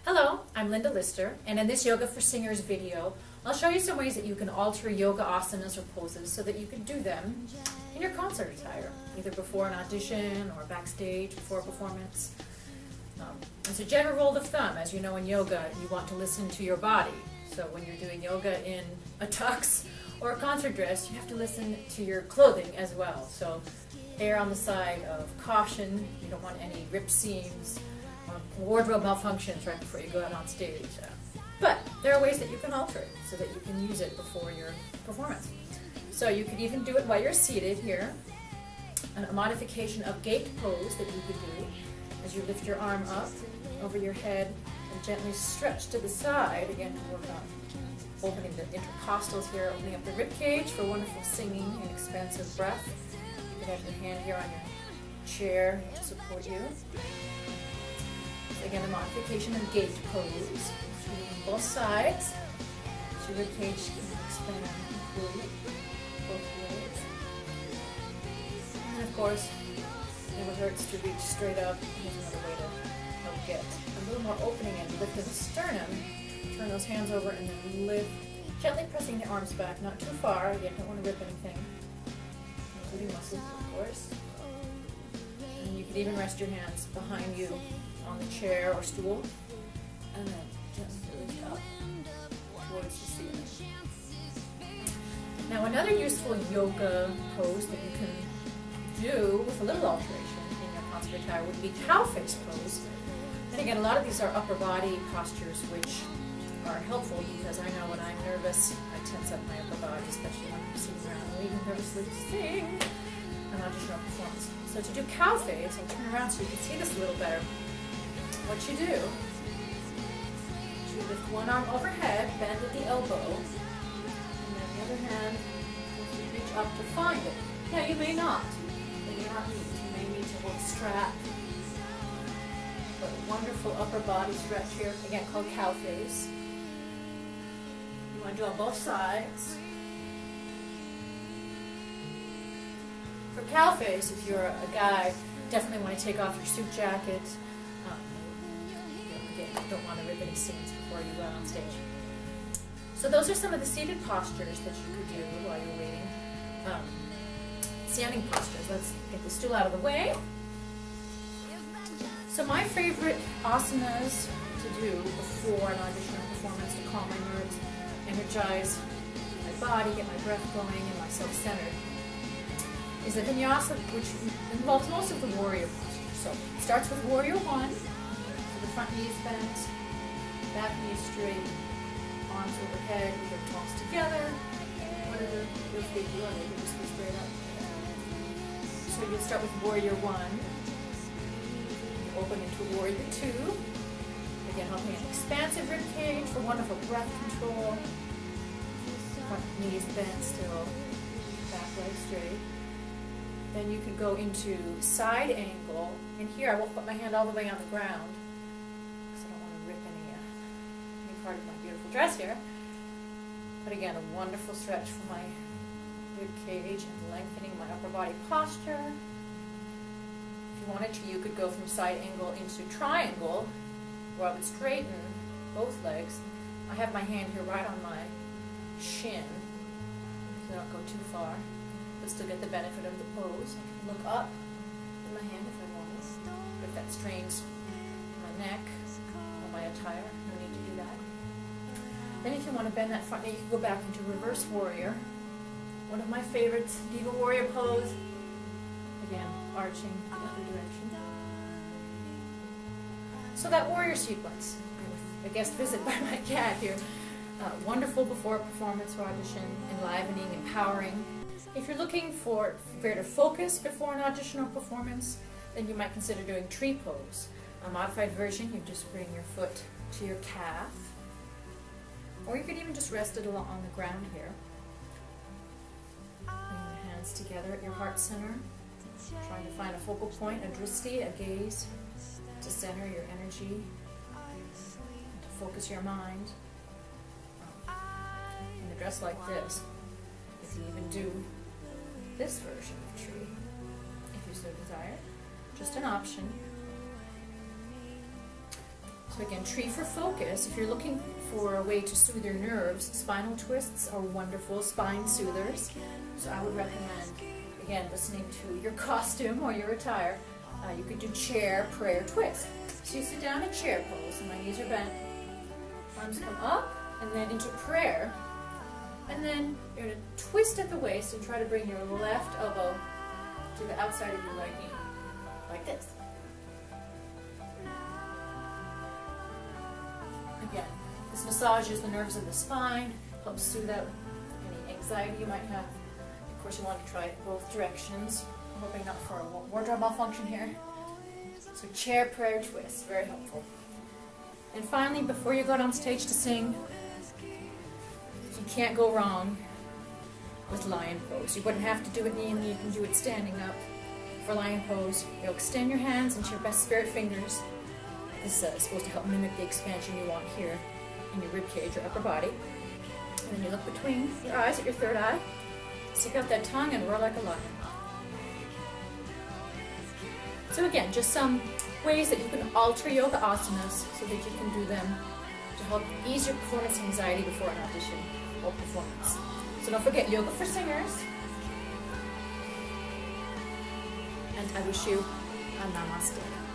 Hello, I'm Linda Lister, and in this Yoga for Singers video, I'll show you some ways that you can alter yoga asanas or poses so that you can do them in your concert attire, either before an audition or backstage before a performance. As a general rule of thumb, as you know in yoga, you want to listen to your body. So when you're doing yoga in a tux or a concert dress, you have to listen to your clothing as well. So err on the side of caution. You don't want any ripped seams or wardrobe malfunctions right before you go out on stage. But there are ways that you can alter it so that you can use it before your performance. So you could even do it while you're seated here. A modification of gate pose that you could do as you lift your arm up over your head and gently stretch to the side. Again, work on opening the intercostals here, opening up the rib cage for wonderful singing and expansive breath. You can have your hand here on your chair to support you. So again, a modification of gate pose. Both sides. So your rib cage can expand completely both ways. And of course, it never hurts to reach straight up. Here's another way to help get a little more opening and lift in the sternum. Turn those hands over and then lift, gently pressing the arms back, not too far. Again, don't want to rip anything, including muscles, of course. And you can even rest your hands behind you on the chair or stool, and then gently lift up towards the ceiling. Now, another useful yoga pose that you can do with a little alteration in your concert attire would be cow face pose. And again, a lot of these are upper body postures which are helpful because I know when I'm nervous, I tense up my upper body, especially when I'm sitting around waiting nervously to sing an audition or performance. So to do cow face, I'll turn around so you can see this a little better. What you do, you lift one arm overhead, bend at the elbow, and then the other hand, you reach up to find it. Now you may not. You may need to hold strap. But a wonderful upper body stretch here, again called cow face. You want to do on both sides. For cow face, if you're a guy, definitely want to take off your suit jacket. Again, you don't want to rip any seams before you go out on stage. So those are some of the seated postures that you could do while you're waiting. Standing postures. Let's get the stool out of the way. So my favorite asanas to do before an audition or performance to calm my nerves, energize my body, get my breath going, and myself centered is a vinyasa, which involves most of the warrior posture. So it starts with warrior one. So the front knee is bent, back knee is straight, arms overhead, either palms together, whatever feels good to you, or they can just be straight up. So you'll start with warrior one. Open into warrior two. Again, helping an expansive rib cage for wonderful breath control. Front knees bent still, back leg straight. Then you can go into side angle. And here I won't put my hand all the way on the ground because I don't want to rip any part of my beautiful dress here. But again, a wonderful stretch for my rib cage and lengthening my upper body posture. If you wanted to, you could go from side angle into triangle, where I would straighten both legs. I have my hand here right on my shin, so I don't go too far, but still get the benefit of the pose. I can look up with my hand if I want to, but if that strains my neck or my attire, no need to do that. Then if you want to bend that front knee, you can go back into reverse warrior. One of my favorites, diva warrior pose. Again, arching the other direction. So that warrior sequence, with a guest visit by my cat here, wonderful before a performance or audition, enlivening, empowering. If you're looking for greater focus before an audition or performance, then you might consider doing tree pose. A modified version, you just bring your foot to your calf, or you could even just rest it on the ground here. Bring your hands together at your heart center. Trying to find a focal point, a drishti, a gaze, to center your energy, to focus your mind. In a dress like this, you can even do this version of tree, if you so desire. Just an option. So again, tree for focus. If you're looking for a way to soothe your nerves, spinal twists are wonderful spine soothers. So I would recommend, again, listening to your costume or your attire. You could do chair prayer twist. So you sit down in chair pose, and my knees are bent, arms come up, and then into prayer. And then you're going to twist at the waist and try to bring your left elbow to the outside of your right knee, like this. Again, this massages the nerves of the spine, helps soothe out any anxiety you might have. Of course, you want to try it both directions. I'm hoping not for a wardrobe malfunction here. So chair prayer twist, very helpful. And finally, before you go out on stage to sing, you can't go wrong with lion pose. You wouldn't have to do it kneeling, you can do it standing up. For lion pose, you'll extend your hands into your best spirit fingers. This is supposed to help mimic the expansion you want here in your rib cage or upper body. And then you look between your eyes at your third eye, stick out that tongue and roar like a lion. So again, just some ways that you can alter yoga asanas so that you can do them to help ease your performance anxiety before an audition or performance. So don't forget, yoga for singers. And I wish you a namaste.